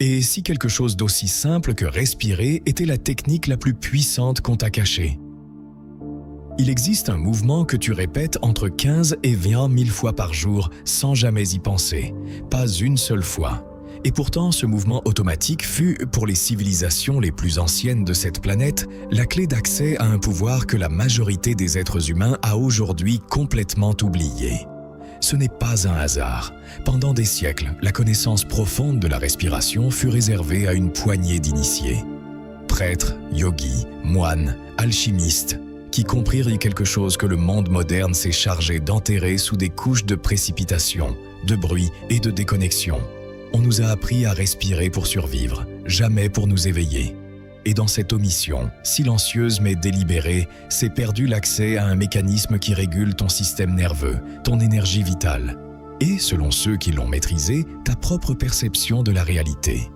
Et si quelque chose d'aussi simple que respirer était la technique la plus puissante qu'on t'a cachée? Il existe un mouvement que tu répètes entre 15 et 20 000 fois par jour sans jamais y penser, pas une seule fois. Et pourtant, ce mouvement automatique fut, pour les civilisations les plus anciennes de cette planète, la clé d'accès à un pouvoir que la majorité des êtres humains a aujourd'hui complètement oublié. Ce n'est pas un hasard. Pendant des siècles, la connaissance profonde de la respiration fut réservée à une poignée d'initiés. Prêtres, yogis, moines, alchimistes, qui comprirent quelque chose que le monde moderne s'est chargé d'enterrer sous des couches de précipitation, de bruit et de déconnexion. On nous a appris à respirer pour survivre, jamais pour nous éveiller. Et dans cette omission, silencieuse mais délibérée, s'est perdu l'accès à un mécanisme qui régule ton système nerveux, ton énergie vitale. Et, selon ceux qui l'ont maîtrisé, ta propre perception de la réalité.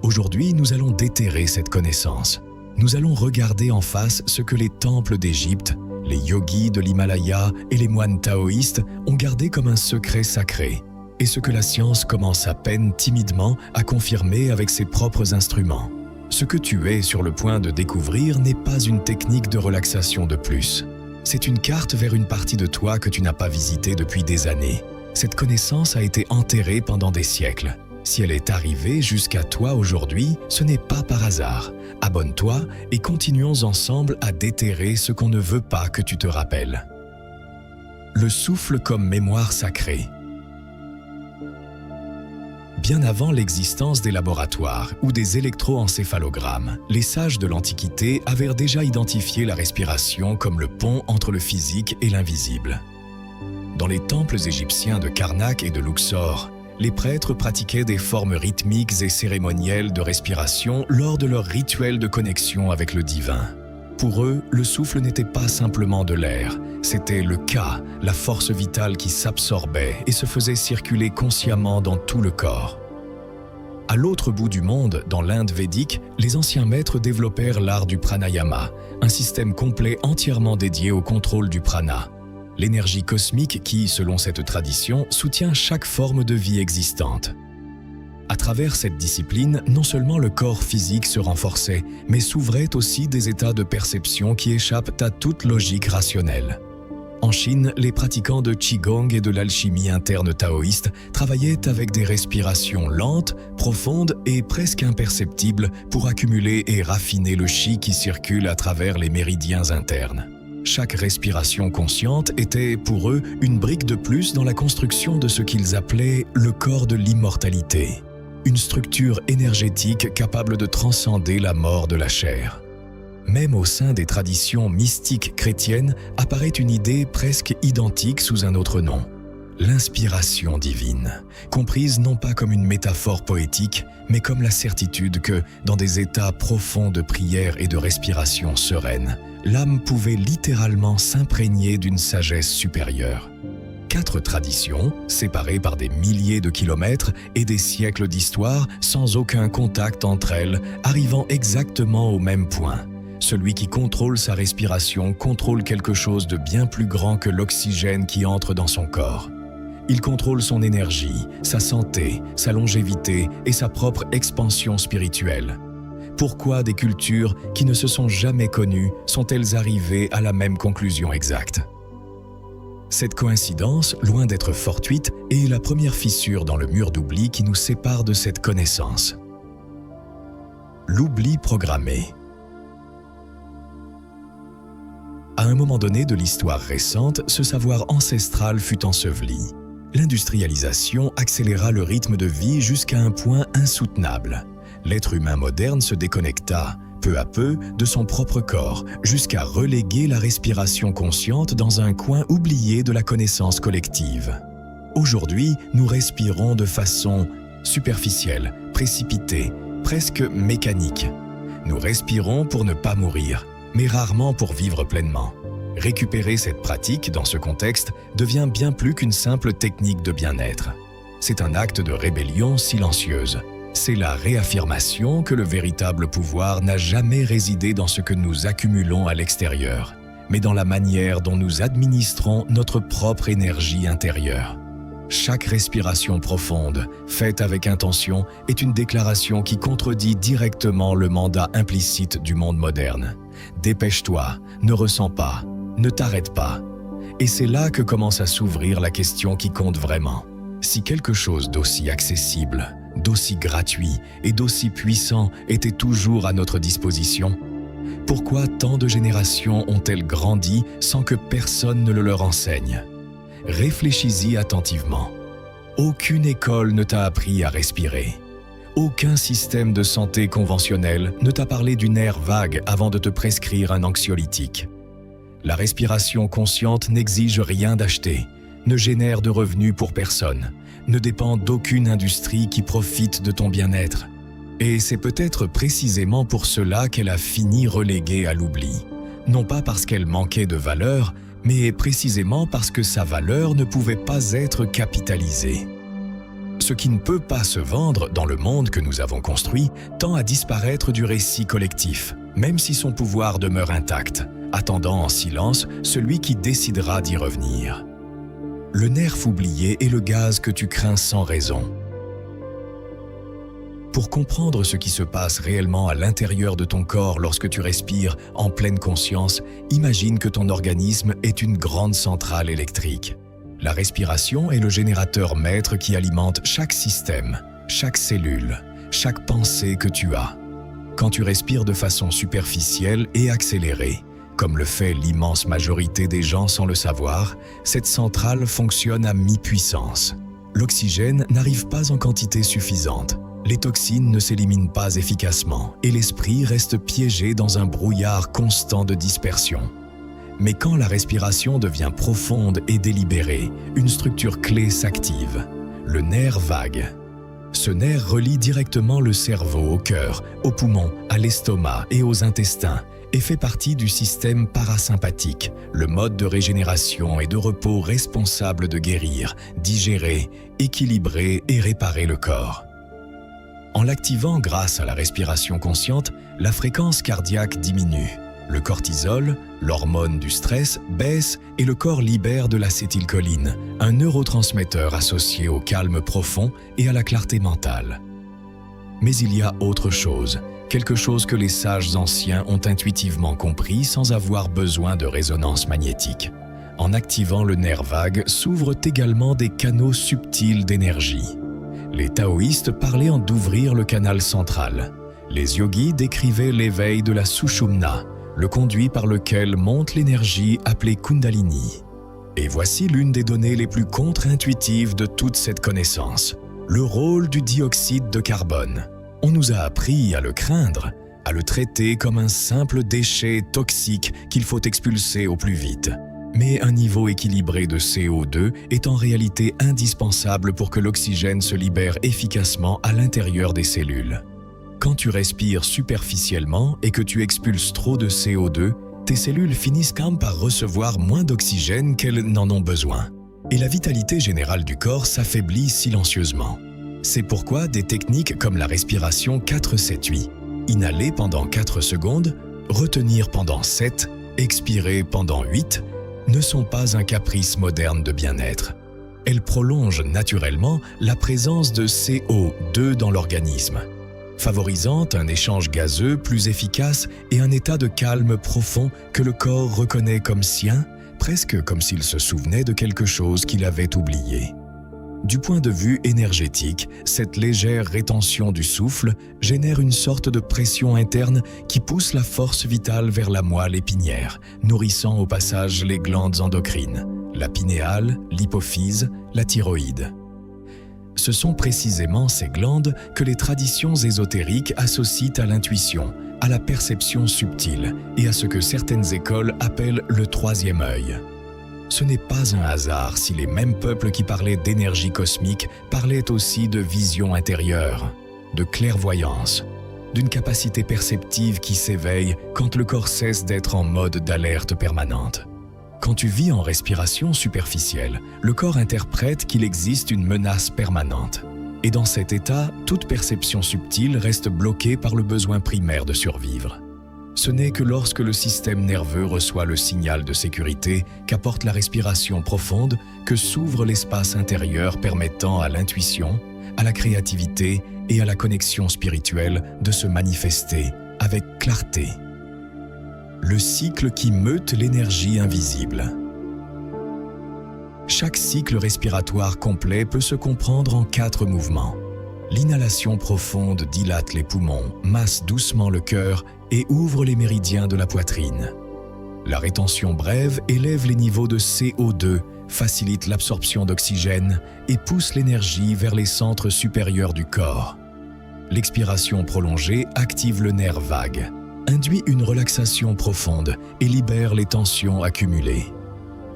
Aujourd'hui, nous allons déterrer cette connaissance. Nous allons regarder en face ce que les temples d'Égypte, les yogis de l'Himalaya et les moines taoïstes ont gardé comme un secret sacré, et ce que la science commence à peine timidement à confirmer avec ses propres instruments. Ce que tu es sur le point de découvrir n'est pas une technique de relaxation de plus. C'est une carte vers une partie de toi que tu n'as pas visitée depuis des années. Cette connaissance a été enterrée pendant des siècles. Si elle est arrivée jusqu'à toi aujourd'hui, ce n'est pas par hasard. Abonne-toi et continuons ensemble à déterrer ce qu'on ne veut pas que tu te rappelles. Le souffle comme mémoire sacrée. Bien avant l'existence des laboratoires ou des électroencéphalogrammes, les sages de l'Antiquité avaient déjà identifié la respiration comme le pont entre le physique et l'invisible. Dans les temples égyptiens de Karnak et de Luxor, les prêtres pratiquaient des formes rythmiques et cérémonielles de respiration lors de leur rituel de connexion avec le divin. Pour eux, le souffle n'était pas simplement de l'air, c'était le Ka, la force vitale qui s'absorbait et se faisait circuler consciemment dans tout le corps. À l'autre bout du monde, dans l'Inde védique, les anciens maîtres développèrent l'art du pranayama, un système complet entièrement dédié au contrôle du prana, l'énergie cosmique qui, selon cette tradition, soutient chaque forme de vie existante. À travers cette discipline, non seulement le corps physique se renforçait, mais s'ouvraient aussi des états de perception qui échappent à toute logique rationnelle. En Chine, les pratiquants de Qigong et de l'alchimie interne taoïste travaillaient avec des respirations lentes, profondes et presque imperceptibles pour accumuler et raffiner le chi qui circule à travers les méridiens internes. Chaque respiration consciente était, pour eux, une brique de plus dans la construction de ce qu'ils appelaient le corps de l'immortalité. Une structure énergétique capable de transcender la mort de la chair. Même au sein des traditions mystiques chrétiennes apparaît une idée presque identique sous un autre nom, l'inspiration divine, comprise non pas comme une métaphore poétique, mais comme la certitude que, dans des états profonds de prière et de respiration sereine, l'âme pouvait littéralement s'imprégner d'une sagesse supérieure. 4 traditions, séparées par des milliers de kilomètres et des siècles d'histoire, sans aucun contact entre elles, arrivant exactement au même point. Celui qui contrôle sa respiration contrôle quelque chose de bien plus grand que l'oxygène qui entre dans son corps. Il contrôle son énergie, sa santé, sa longévité et sa propre expansion spirituelle. Pourquoi des cultures qui ne se sont jamais connues sont-elles arrivées à la même conclusion exacte? Cette coïncidence, loin d'être fortuite, est la première fissure dans le mur d'oubli qui nous sépare de cette connaissance. L'oubli programmé. À un moment donné de l'histoire récente, ce savoir ancestral fut enseveli. L'industrialisation accéléra le rythme de vie jusqu'à un point insoutenable. L'être humain moderne se déconnecta, peu à peu, de son propre corps, jusqu'à reléguer la respiration consciente dans un coin oublié de la connaissance collective. Aujourd'hui, nous respirons de façon superficielle, précipitée, presque mécanique. Nous respirons pour ne pas mourir, mais rarement pour vivre pleinement. Récupérer cette pratique dans ce contexte devient bien plus qu'une simple technique de bien-être. C'est un acte de rébellion silencieuse. C'est la réaffirmation que le véritable pouvoir n'a jamais résidé dans ce que nous accumulons à l'extérieur, mais dans la manière dont nous administrons notre propre énergie intérieure. Chaque respiration profonde, faite avec intention, est une déclaration qui contredit directement le mandat implicite du monde moderne. Dépêche-toi, ne ressens pas, ne t'arrête pas. Et c'est là que commence à s'ouvrir la question qui compte vraiment. Si quelque chose d'aussi accessible, d'aussi gratuit et d'aussi puissant était toujours à notre disposition, pourquoi tant de générations ont-elles grandi sans que personne ne le leur enseigne? Réfléchis-y attentivement. Aucune école ne t'a appris à respirer. Aucun système de santé conventionnel ne t'a parlé du nerf vague avant de te prescrire un anxiolytique. La respiration consciente n'exige rien d'acheter, ne génère de revenus pour personne, ne dépend d'aucune industrie qui profite de ton bien-être. Et c'est peut-être précisément pour cela qu'elle a fini reléguée à l'oubli. Non pas parce qu'elle manquait de valeur, mais précisément parce que sa valeur ne pouvait pas être capitalisée. Ce qui ne peut pas se vendre dans le monde que nous avons construit tend à disparaître du récit collectif, même si son pouvoir demeure intact, attendant en silence celui qui décidera d'y revenir. Le nerf oublié est le gaz que tu crains sans raison. Pour comprendre ce qui se passe réellement à l'intérieur de ton corps lorsque tu respires en pleine conscience, imagine que ton organisme est une grande centrale électrique. La respiration est le générateur maître qui alimente chaque système, chaque cellule, chaque pensée que tu as. Quand tu respires de façon superficielle et accélérée, comme le fait l'immense majorité des gens sans le savoir, cette centrale fonctionne à mi-puissance. L'oxygène n'arrive pas en quantité suffisante. Les toxines ne s'éliminent pas efficacement et l'esprit reste piégé dans un brouillard constant de dispersion. Mais quand la respiration devient profonde et délibérée, une structure clé s'active, le nerf vague. Ce nerf relie directement le cerveau au cœur, aux poumons, à l'estomac et aux intestins et fait partie du système parasympathique, le mode de régénération et de repos responsable de guérir, digérer, équilibrer et réparer le corps. En l'activant grâce à la respiration consciente, la fréquence cardiaque diminue. Le cortisol, l'hormone du stress, baisse et le corps libère de l'acétylcholine, un neurotransmetteur associé au calme profond et à la clarté mentale. Mais il y a autre chose, quelque chose que les sages anciens ont intuitivement compris sans avoir besoin de résonance magnétique. En activant le nerf vague s'ouvrent également des canaux subtils d'énergie. Les taoïstes parlaient d'ouvrir le canal central. Les yogis décrivaient l'éveil de la Sushumna, le conduit par lequel monte l'énergie appelée Kundalini. Et voici l'une des données les plus contre-intuitives de toute cette connaissance, le rôle du dioxyde de carbone. On nous a appris à le craindre, à le traiter comme un simple déchet toxique qu'il faut expulser au plus vite. Mais un niveau équilibré de CO2 est en réalité indispensable pour que l'oxygène se libère efficacement à l'intérieur des cellules. Quand tu respires superficiellement et que tu expulses trop de CO2, tes cellules finissent quand même par recevoir moins d'oxygène qu'elles n'en ont besoin. Et la vitalité générale du corps s'affaiblit silencieusement. C'est pourquoi des techniques comme la respiration 4-7-8, inhaler pendant 4 secondes, retenir pendant 7, expirer pendant 8, ne sont pas un caprice moderne de bien-être. Elles prolongent naturellement la présence de CO2 dans l'organisme, favorisant un échange gazeux plus efficace et un état de calme profond que le corps reconnaît comme sien, presque comme s'il se souvenait de quelque chose qu'il avait oublié. Du point de vue énergétique, cette légère rétention du souffle génère une sorte de pression interne qui pousse la force vitale vers la moelle épinière, nourrissant au passage les glandes endocrines, la pinéale, l'hypophyse, la thyroïde. Ce sont précisément ces glandes que les traditions ésotériques associent à l'intuition, à la perception subtile et à ce que certaines écoles appellent le troisième œil. Ce n'est pas un hasard si les mêmes peuples qui parlaient d'énergie cosmique parlaient aussi de vision intérieure, de clairvoyance, d'une capacité perceptive qui s'éveille quand le corps cesse d'être en mode d'alerte permanente. Quand tu vis en respiration superficielle, le corps interprète qu'il existe une menace permanente. Et dans cet état, toute perception subtile reste bloquée par le besoin primaire de survivre. Ce n'est que lorsque le système nerveux reçoit le signal de sécurité qu'apporte la respiration profonde que s'ouvre l'espace intérieur permettant à l'intuition, à la créativité et à la connexion spirituelle de se manifester avec clarté. Le cycle qui meute l'énergie invisible. Chaque cycle respiratoire complet peut se comprendre en 4 mouvements. L'inhalation profonde dilate les poumons, masse doucement le cœur et ouvre les méridiens de la poitrine. La rétention brève élève les niveaux de CO2, facilite l'absorption d'oxygène et pousse l'énergie vers les centres supérieurs du corps. L'expiration prolongée active le nerf vague, induit une relaxation profonde et libère les tensions accumulées.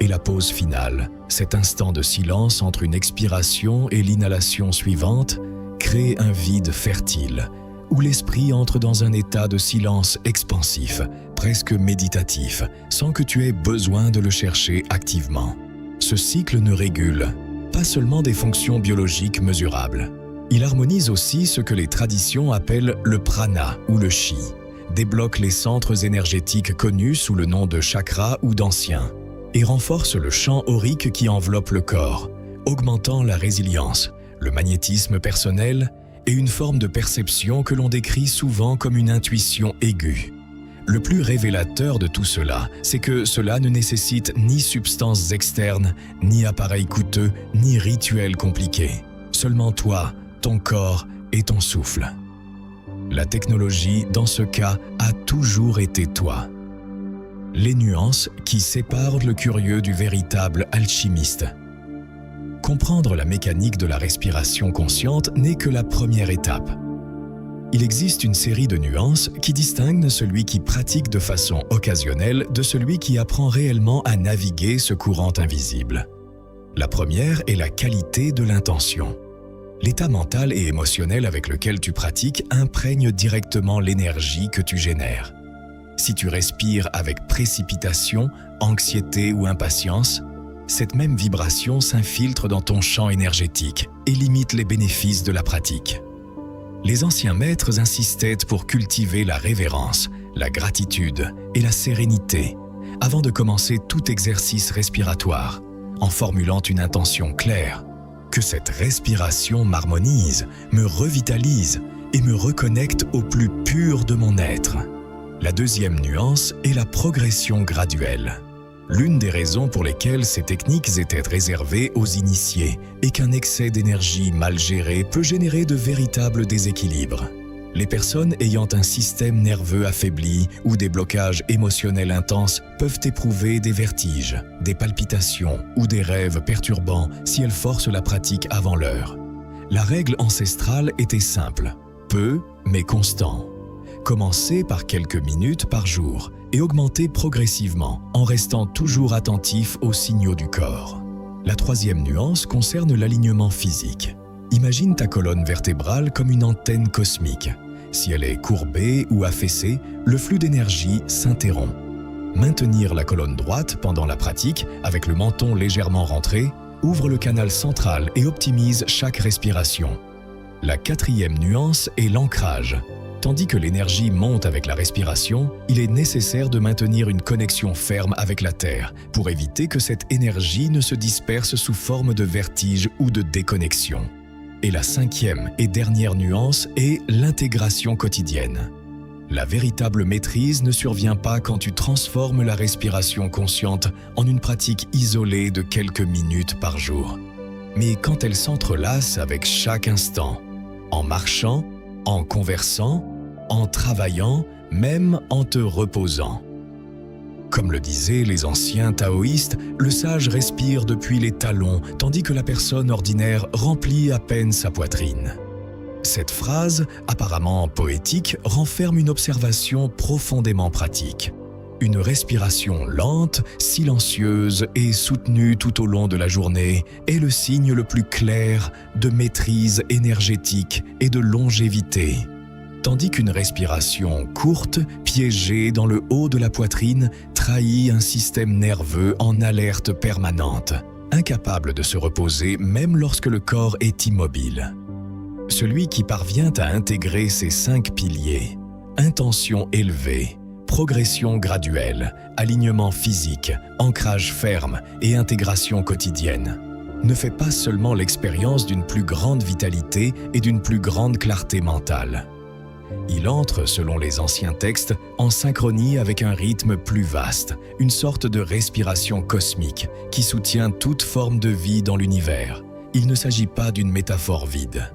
Et la pause finale, cet instant de silence entre une expiration et l'inhalation suivante, crée un vide fertile, où l'esprit entre dans un état de silence expansif, presque méditatif, sans que tu aies besoin de le chercher activement. Ce cycle ne régule pas seulement des fonctions biologiques mesurables. Il harmonise aussi ce que les traditions appellent le prana ou le chi, débloque les centres énergétiques connus sous le nom de chakras ou d'anciens, et renforce le champ aurique qui enveloppe le corps, augmentant la résilience, le magnétisme personnel et une forme de perception que l'on décrit souvent comme une intuition aiguë. Le plus révélateur de tout cela, c'est que cela ne nécessite ni substances externes, ni appareils coûteux, ni rituels compliqués. Seulement toi, ton corps et ton souffle. La technologie, dans ce cas, a toujours été toi. Les nuances qui séparent le curieux du véritable alchimiste. Comprendre la mécanique de la respiration consciente n'est que la première étape. Il existe une série de nuances qui distinguent celui qui pratique de façon occasionnelle de celui qui apprend réellement à naviguer ce courant invisible. La première est la qualité de l'intention. L'état mental et émotionnel avec lequel tu pratiques imprègne directement l'énergie que tu génères. Si tu respires avec précipitation, anxiété ou impatience, cette même vibration s'infiltre dans ton champ énergétique et limite les bénéfices de la pratique. Les anciens maîtres insistaient pour cultiver la révérence, la gratitude et la sérénité avant de commencer tout exercice respiratoire, en formulant une intention claire. Que cette respiration m'harmonise, me revitalise et me reconnecte au plus pur de mon être. La deuxième nuance est la progression graduelle. L'une des raisons pour lesquelles ces techniques étaient réservées aux initiés est qu'un excès d'énergie mal géré peut générer de véritables déséquilibres. Les personnes ayant un système nerveux affaibli ou des blocages émotionnels intenses peuvent éprouver des vertiges, des palpitations ou des rêves perturbants si elles forcent la pratique avant l'heure. La règle ancestrale était simple, peu mais constant. Commencez par quelques minutes par jour et augmentez progressivement en restant toujours attentif aux signaux du corps. La troisième nuance concerne l'alignement physique. Imagine ta colonne vertébrale comme une antenne cosmique. Si elle est courbée ou affaissée, le flux d'énergie s'interrompt. Maintenir la colonne droite pendant la pratique, avec le menton légèrement rentré, ouvre le canal central et optimise chaque respiration. La quatrième nuance est l'ancrage. Tandis que l'énergie monte avec la respiration, il est nécessaire de maintenir une connexion ferme avec la Terre pour éviter que cette énergie ne se disperse sous forme de vertige ou de déconnexion. Et la cinquième et dernière nuance est l'intégration quotidienne. La véritable maîtrise ne survient pas quand tu transformes la respiration consciente en une pratique isolée de quelques minutes par jour, mais quand elle s'entrelace avec chaque instant, en marchant, en conversant, en travaillant, même en te reposant. Comme le disaient les anciens taoïstes, le sage respire depuis les talons, tandis que la personne ordinaire remplit à peine sa poitrine. Cette phrase, apparemment poétique, renferme une observation profondément pratique. Une respiration lente, silencieuse et soutenue tout au long de la journée est le signe le plus clair de maîtrise énergétique et de longévité. Tandis qu'une respiration courte, piégée dans le haut de la poitrine, trahit un système nerveux en alerte permanente, incapable de se reposer même lorsque le corps est immobile. Celui qui parvient à intégrer ces 5 piliers, intention élevée, progression graduelle, alignement physique, ancrage ferme et intégration quotidienne ne fait pas seulement l'expérience d'une plus grande vitalité et d'une plus grande clarté mentale. Il entre, selon les anciens textes, en synchronie avec un rythme plus vaste, une sorte de respiration cosmique qui soutient toute forme de vie dans l'univers. Il ne s'agit pas d'une métaphore vide.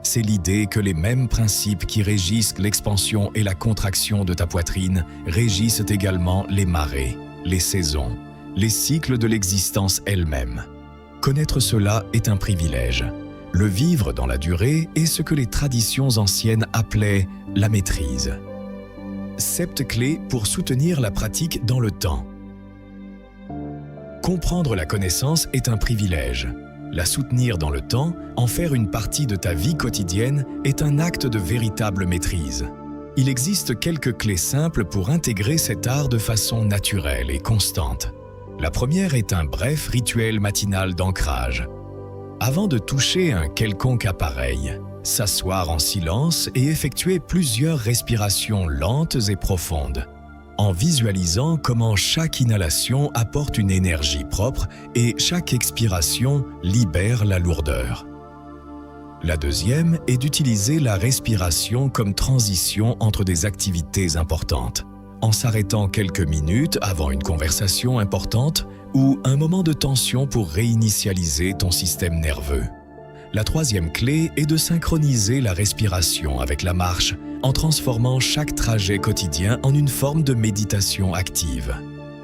C'est l'idée que les mêmes principes qui régissent l'expansion et la contraction de ta poitrine régissent également les marées, les saisons, les cycles de l'existence elle-même. Connaître cela est un privilège. Le vivre dans la durée est ce que les traditions anciennes appelaient la maîtrise. 7 clés pour soutenir la pratique dans le temps. Comprendre la connaissance est un privilège. La soutenir dans le temps, en faire une partie de ta vie quotidienne, est un acte de véritable maîtrise. Il existe quelques clés simples pour intégrer cet art de façon naturelle et constante. La première est un bref rituel matinal d'ancrage. Avant de toucher un quelconque appareil, s'asseoir en silence et effectuer plusieurs respirations lentes et profondes, en visualisant comment chaque inhalation apporte une énergie propre et chaque expiration libère la lourdeur. La deuxième est d'utiliser la respiration comme transition entre des activités importantes, en s'arrêtant quelques minutes avant une conversation importante ou un moment de tension pour réinitialiser ton système nerveux. La troisième clé est de synchroniser la respiration avec la marche en transformant chaque trajet quotidien en une forme de méditation active.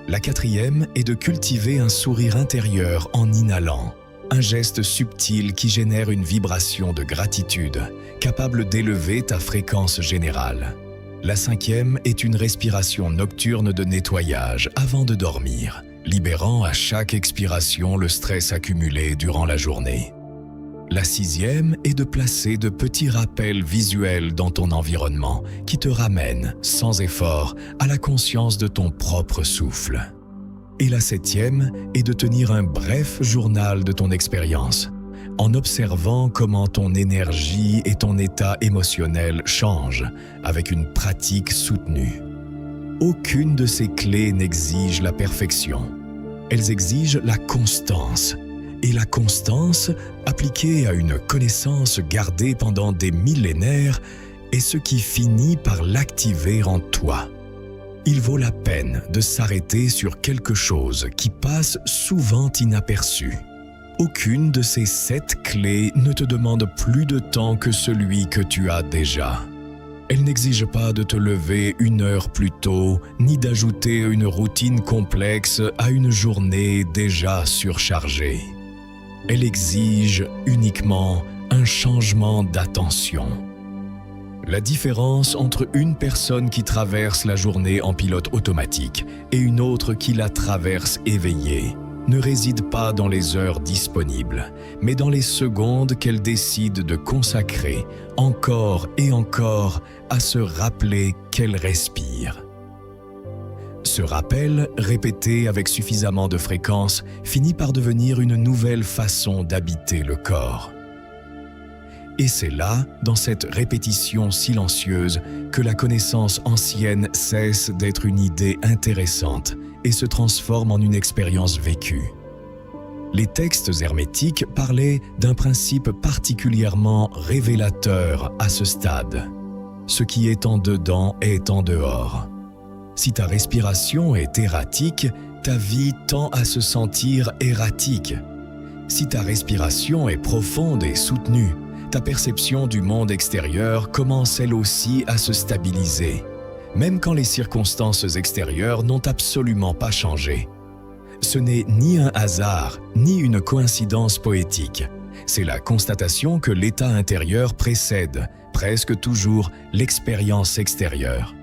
La quatrième est de cultiver un sourire intérieur en inhalant, un geste subtil qui génère une vibration de gratitude, capable d'élever ta fréquence générale. La cinquième est une respiration nocturne de nettoyage avant de dormir, libérant à chaque expiration le stress accumulé durant la journée. La sixième est de placer de petits rappels visuels dans ton environnement qui te ramènent, sans effort, à la conscience de ton propre souffle. Et la septième est de tenir un bref journal de ton expérience, en observant comment ton énergie et ton état émotionnel changent avec une pratique soutenue. Aucune de ces clés n'exige la perfection. Elles exigent la constance. Et la constance, appliquée à une connaissance gardée pendant des millénaires, est ce qui finit par l'activer en toi. Il vaut la peine de s'arrêter sur quelque chose qui passe souvent inaperçu. Aucune de ces 7 clés ne te demande plus de temps que celui que tu as déjà. Elle n'exige pas de te lever 1 heure plus tôt, ni d'ajouter une routine complexe à une journée déjà surchargée. Elle exige uniquement un changement d'attention. La différence entre une personne qui traverse la journée en pilote automatique et une autre qui la traverse éveillée ne réside pas dans les heures disponibles, mais dans les secondes qu'elle décide de consacrer encore et encore à se rappeler qu'elle respire. Ce rappel, répété avec suffisamment de fréquence, finit par devenir une nouvelle façon d'habiter le corps. Et c'est là, dans cette répétition silencieuse, que la connaissance ancienne cesse d'être une idée intéressante et se transforme en une expérience vécue. Les textes hermétiques parlaient d'un principe particulièrement révélateur à ce stade. Ce qui est en dedans est en dehors. Si ta respiration est erratique, ta vie tend à se sentir erratique. Si ta respiration est profonde et soutenue, ta perception du monde extérieur commence elle aussi à se stabiliser, même quand les circonstances extérieures n'ont absolument pas changé. Ce n'est ni un hasard, ni une coïncidence poétique. C'est la constatation que l'état intérieur précède, presque toujours, l'expérience extérieure.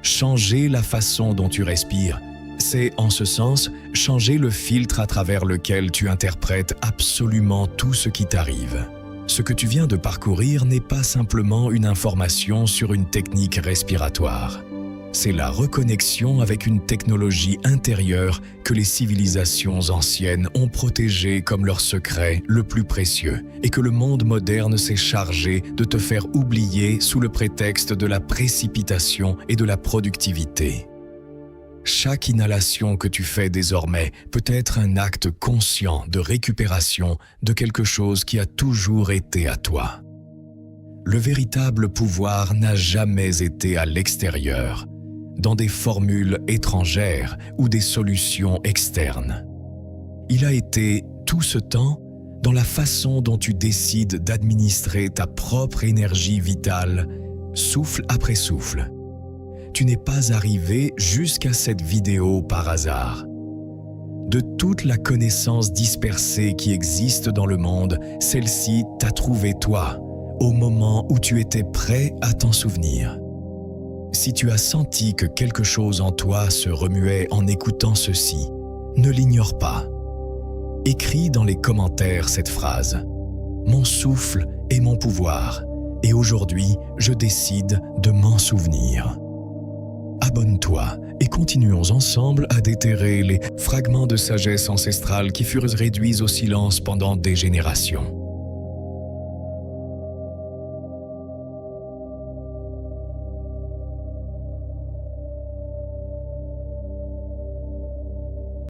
Changer la façon dont tu respires, c'est, en ce sens, changer le filtre à travers lequel tu interprètes absolument tout ce qui t'arrive. Ce que tu viens de parcourir n'est pas simplement une information sur une technique respiratoire. C'est la reconnexion avec une technologie intérieure que les civilisations anciennes ont protégée comme leur secret le plus précieux et que le monde moderne s'est chargé de te faire oublier sous le prétexte de la précipitation et de la productivité. Chaque inhalation que tu fais désormais peut être un acte conscient de récupération de quelque chose qui a toujours été à toi. Le véritable pouvoir n'a jamais été à l'extérieur, dans des formules étrangères ou des solutions externes. Il a été, tout ce temps, dans la façon dont tu décides d'administrer ta propre énergie vitale, souffle après souffle. Tu n'es pas arrivé jusqu'à cette vidéo par hasard. De toute la connaissance dispersée qui existe dans le monde, celle-ci t'a trouvé toi, au moment où tu étais prêt à t'en souvenir. Si tu as senti que quelque chose en toi se remuait en écoutant ceci, ne l'ignore pas. Écris dans les commentaires cette phrase. Mon souffle est mon pouvoir, et aujourd'hui, je décide de m'en souvenir. Abonne-toi et continuons ensemble à déterrer les fragments de sagesse ancestrale qui furent réduits au silence pendant des générations.